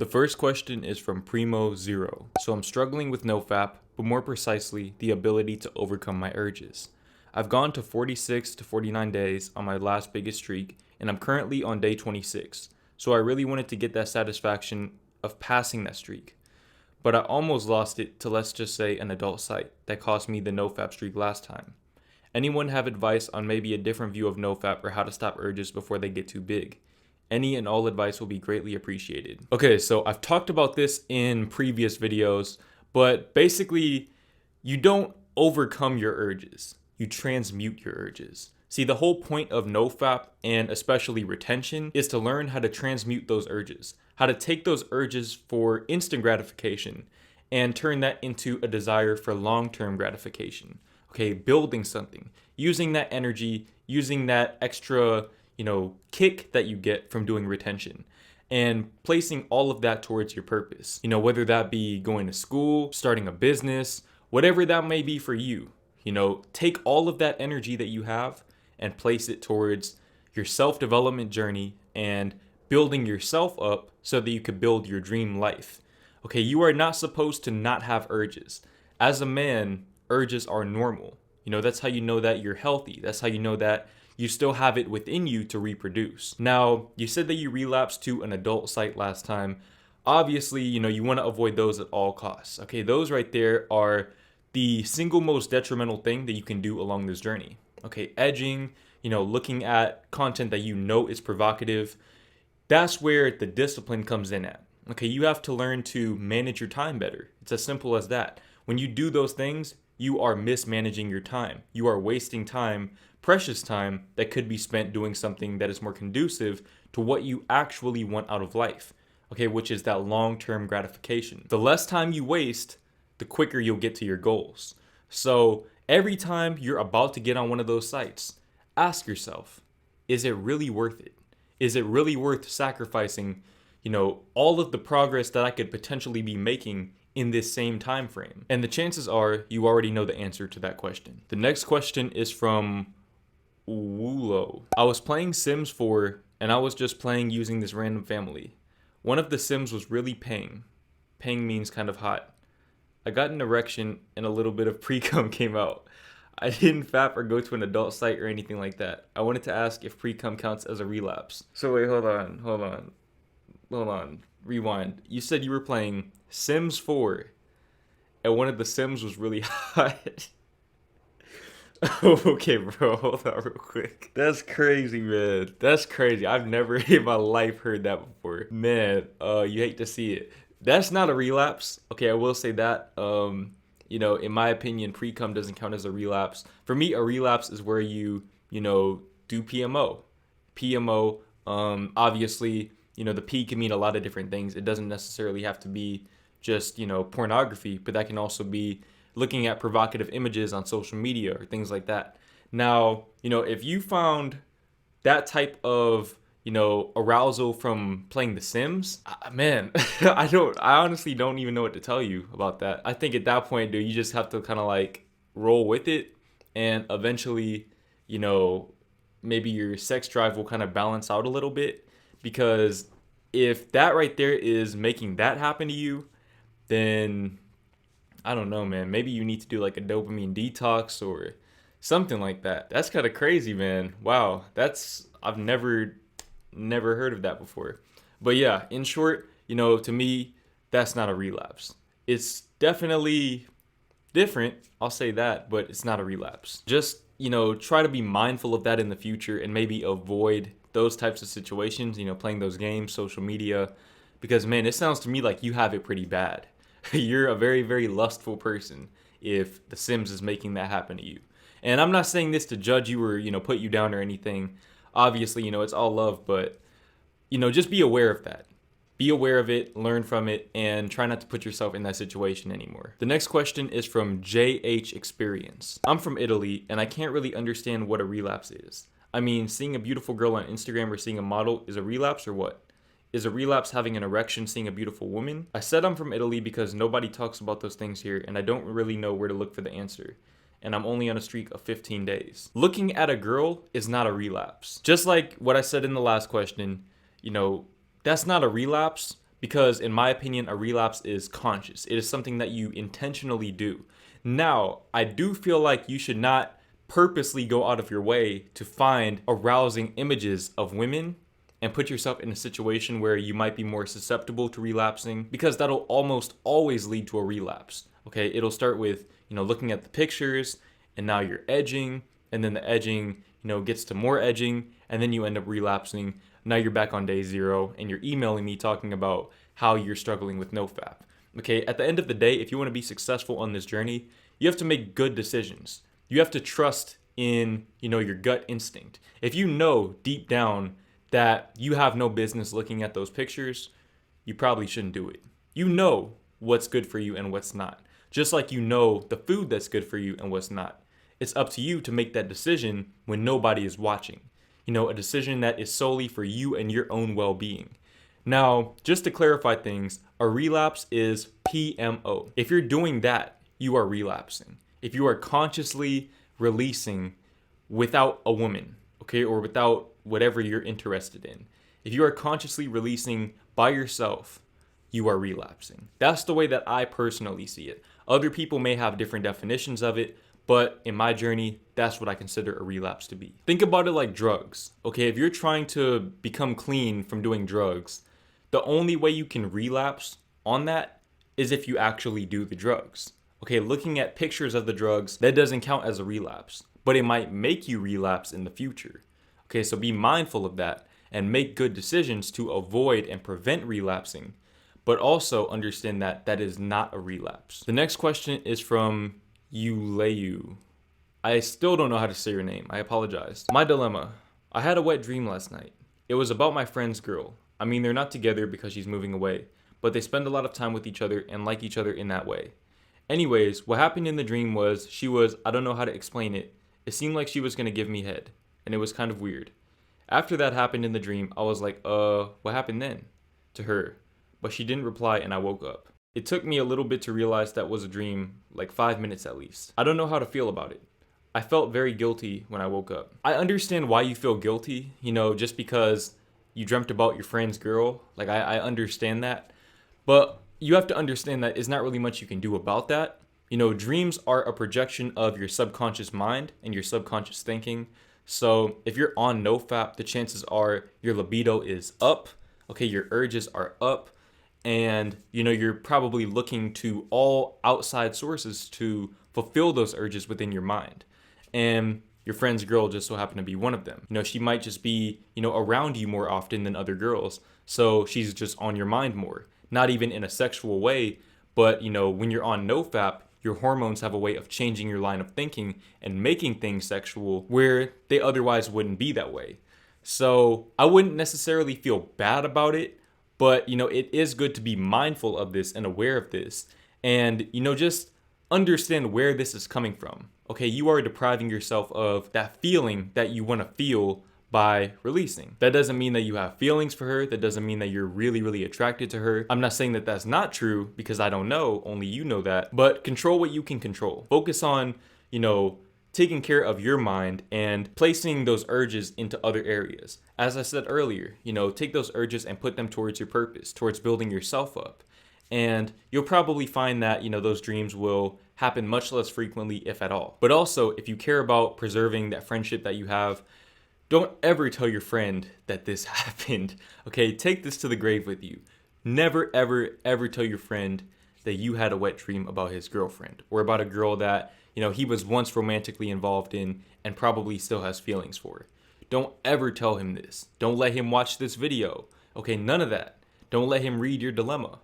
The first question is from Primo0. So I'm struggling with NoFap, but more precisely, the ability to overcome my urges. I've gone to 46 to 49 days on my last biggest streak, and I'm currently on day 26. So I really wanted to get that satisfaction of passing that streak. But I almost lost it to, let's just say, an adult site that cost me the NoFap streak last time. Anyone have advice on maybe a different view of NoFap or how to stop urges before they get too big? Any and all advice will be greatly appreciated. Okay, so I've talked about this in previous videos, but basically, you don't overcome your urges. You transmute your urges. See, the whole point of NoFap, and especially retention, is to learn how to transmute those urges. How to take those urges for instant gratification and turn that into a desire for long-term gratification. Okay, building something, using that energy, using that extra kick that you get from doing retention and placing all of that towards your purpose. Whether that be going to school, starting a business, whatever that may be for you, take all of that energy that you have and place it towards your self-development journey and building yourself up so that you could build your dream life. Okay, you are not supposed to not have urges. As a man, urges are normal. That's how you know that you're healthy. That's how you know that you still have it within you to reproduce. Now, you said that you relapsed to an adult site last time. Obviously, you want to avoid those at all costs. Okay, those right there are the single most detrimental thing that you can do along this journey. Okay, edging, looking at content that is provocative. That's where the discipline comes in at. Okay, you have to learn to manage your time better. It's as simple as that. When you do those things, you are mismanaging your time. You are wasting time, precious time that could be spent doing something that is more conducive to what you actually want out of life, okay, which is that long-term gratification. The less time you waste, the quicker you'll get to your goals. So every time you're about to get on one of those sites, ask yourself, is it really worth it? Is it really worth sacrificing, all of the progress that I could potentially be making in this same time frame? And the chances are you already know the answer to that question. The next question is from Wulo. I was playing Sims 4 and I was just playing using this random family. One of the Sims was really paying. Paying means kind of hot. I got an erection and a little bit of pre-cum came out. I didn't fap or go to an adult site or anything like that. I wanted to ask if pre-cum counts as a relapse. So wait, hold on. Rewind. You said you were playing Sims 4 and one of the Sims was really hot. Okay, bro, hold on real quick. That's crazy, man. That's crazy. I've never in my life heard that before. Man, you hate to see it. That's not a relapse. Okay, I will say that. In my opinion, pre-cum doesn't count as a relapse. For me, a relapse is where you do PMO. PMO, obviously, the P can mean a lot of different things. It doesn't necessarily have to be just, pornography, but that can also be looking at provocative images on social media or things like that. Now, if you found that type of, arousal from playing The Sims, man, I honestly don't even know what to tell you about that. I think at that point, dude, you just have to kind of like roll with it and eventually, maybe your sex drive will kind of balance out a little bit, because if that right there is making that happen to you, then I don't know, man. Maybe you need to do like a dopamine detox or something like that. That's kind of crazy, man. Wow. I've never heard of that before. But yeah, in short, to me, that's not a relapse. It's definitely different, I'll say that, but it's not a relapse. Just, try to be mindful of that in the future and maybe avoid those types of situations, playing those games, social media, because man, it sounds to me like you have it pretty bad. You're a very, very lustful person if The Sims is making that happen to you. And I'm not saying this to judge you or, put you down or anything. Obviously, it's all love, but, just be aware of that. Be aware of it, learn from it, and try not to put yourself in that situation anymore. The next question is from JH Experience. I'm from Italy, and I can't really understand what a relapse is. I mean, seeing a beautiful girl on Instagram or seeing a model is a relapse or what? Is a relapse having an erection seeing a beautiful woman? I said I'm from Italy because nobody talks about those things here, and I don't really know where to look for the answer. And I'm only on a streak of 15 days. Looking at a girl is not a relapse. Just like what I said in the last question, that's not a relapse, because in my opinion, a relapse is conscious. It is something that you intentionally do. Now, I do feel like you should not purposely go out of your way to find arousing images of women and put yourself in a situation where you might be more susceptible to relapsing, because that'll almost always lead to a relapse. Okay, it'll start with, looking at the pictures, and now you're edging, and then the edging, gets to more edging, and then you end up relapsing. Now you're back on day 0, and you're emailing me talking about how you're struggling with NoFap. Okay, at the end of the day, if you want to be successful on this journey, you have to make good decisions. You have to trust in, your gut instinct. If you know deep down that you have no business looking at those pictures, you probably shouldn't do it. You know what's good for you and what's not. Just like you know the food that's good for you and what's not. It's up to you to make that decision when nobody is watching. A decision that is solely for you and your own well-being. Now, just to clarify things, a relapse is PMO. If you're doing that, you are relapsing. If you are consciously releasing without a woman, okay, or without whatever you're interested in. If you are consciously releasing by yourself, you are relapsing. That's the way that I personally see it. Other people may have different definitions of it, but in my journey, that's what I consider a relapse to be. Think about it like drugs, okay? If you're trying to become clean from doing drugs, the only way you can relapse on that is if you actually do the drugs. Okay, looking at pictures of the drugs, that doesn't count as a relapse, but it might make you relapse in the future. Okay, so be mindful of that and make good decisions to avoid and prevent relapsing, but also understand that that is not a relapse. The next question is from Yuleyu. I still don't know how to say your name. I apologize. My dilemma. I had a wet dream last night. It was about my friend's girl. I mean, they're not together because she's moving away, but they spend a lot of time with each other and like each other in that way. Anyways, what happened in the dream was I don't know how to explain it. It seemed like she was going to give me head, and it was kind of weird. After that happened in the dream, I was like, what happened then? To her. But she didn't reply, and I woke up. It took me a little bit to realize that was a dream, like 5 minutes at least. I don't know how to feel about it. I felt very guilty when I woke up. I understand why you feel guilty, just because you dreamt about your friend's girl. Like, I understand that. But you have to understand that it's not really much you can do about that. Dreams are a projection of your subconscious mind and your subconscious thinking. So if you're on NoFap, the chances are your libido is up. Okay, your urges are up. And, you're probably looking to all outside sources to fulfill those urges within your mind. And your friend's girl just so happened to be one of them. She might just be, around you more often than other girls. So she's just on your mind more. Not even in a sexual way, but, when you're on NoFap, your hormones have a way of changing your line of thinking and making things sexual where they otherwise wouldn't be that way. So I wouldn't necessarily feel bad about it. But, it is good to be mindful of this and aware of this and, just understand where this is coming from. Okay, you are depriving yourself of that feeling that you want to feel by releasing. That doesn't mean that you have feelings for her. That doesn't mean that you're really, really attracted to her. I'm not saying that that's not true because I don't know. Only you know that. But control what you can control. Focus on, taking care of your mind and placing those urges into other areas. As I said earlier, take those urges and put them towards your purpose, towards building yourself up. And you'll probably find that, those dreams will happen much less frequently, if at all. But also, if you care about preserving that friendship that you have, don't ever tell your friend that this happened. Okay, take this to the grave with you. Never, ever, ever tell your friend that you had a wet dream about his girlfriend or about a girl that he was once romantically involved in and probably still has feelings for. Don't ever tell him this. Don't let him watch this video. Okay, none of that. Don't let him read your dilemma.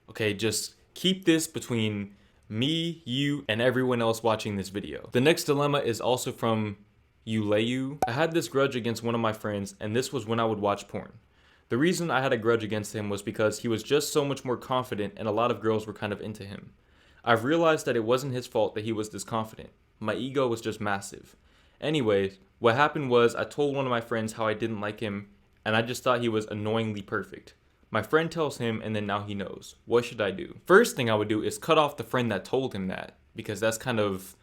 Okay, just keep this between me, you, and everyone else watching this video. The next dilemma is also from Yuleyu. I had this grudge against one of my friends, and this was when I would watch porn. The reason I had a grudge against him was because he was just so much more confident and a lot of girls were kind of into him. I've realized that it wasn't his fault that he was this confident. My ego was just massive. Anyways, what happened was I told one of my friends how I didn't like him, and I just thought he was annoyingly perfect. My friend tells him, and then now he knows. What should I do? First thing I would do is cut off the friend that told him that, because that's kind of,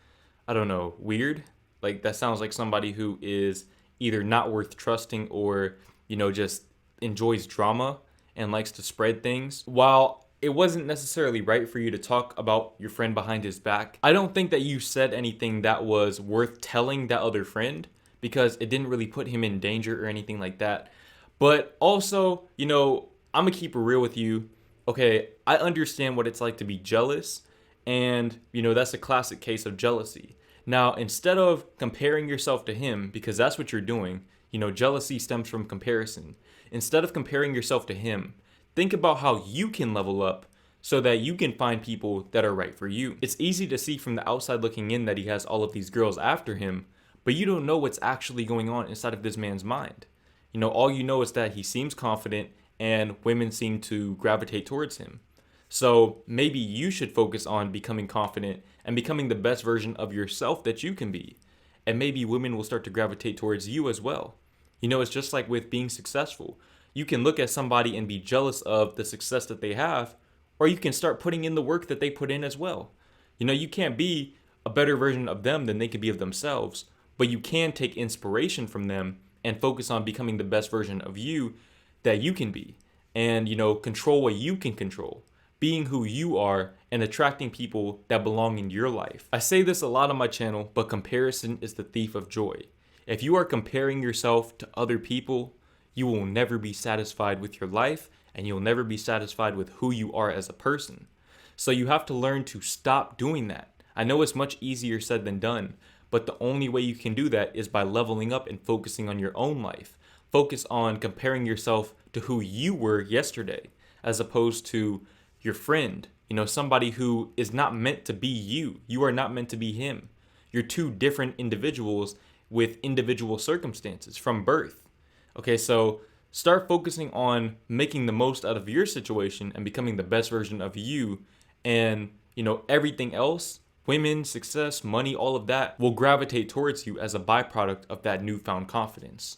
weird. Like, that sounds like somebody who is either not worth trusting or, just enjoys drama and likes to spread things. While it wasn't necessarily right for you to talk about your friend behind his back, I don't think that you said anything that was worth telling that other friend, because it didn't really put him in danger or anything like that. But also, I'm gonna keep it real with you. Okay, I understand what it's like to be jealous, and that's a classic case of jealousy. Now, instead of comparing yourself to him, because that's what you're doing, jealousy stems from comparison. Instead of comparing yourself to him, think about how you can level up so that you can find people that are right for you. It's easy to see from the outside looking in that he has all of these girls after him, but you don't know what's actually going on inside of this man's mind. All you know is that he seems confident and women seem to gravitate towards him. So maybe you should focus on becoming confident and becoming the best version of yourself that you can be. And maybe women will start to gravitate towards you as well. It's just like with being successful. You can look at somebody and be jealous of the success that they have, or you can start putting in the work that they put in as well. You can't be a better version of them than they can be of themselves, but you can take inspiration from them and focus on becoming the best version of you that you can be. And, control what you can control, being who you are and attracting people that belong in your life. I say this a lot on my channel, but comparison is the thief of joy. If you are comparing yourself to other people, you will never be satisfied with your life, and you'll never be satisfied with who you are as a person. So you have to learn to stop doing that. I know it's much easier said than done, but the only way you can do that is by leveling up and focusing on your own life. Focus on comparing yourself to who you were yesterday, as opposed to your friend, somebody who is not meant to be you. You are not meant to be him. You're two different individuals with individual circumstances from birth. Okay, so start focusing on making the most out of your situation and becoming the best version of you. And, everything else, women, success, money, all of that will gravitate towards you as a byproduct of that newfound confidence.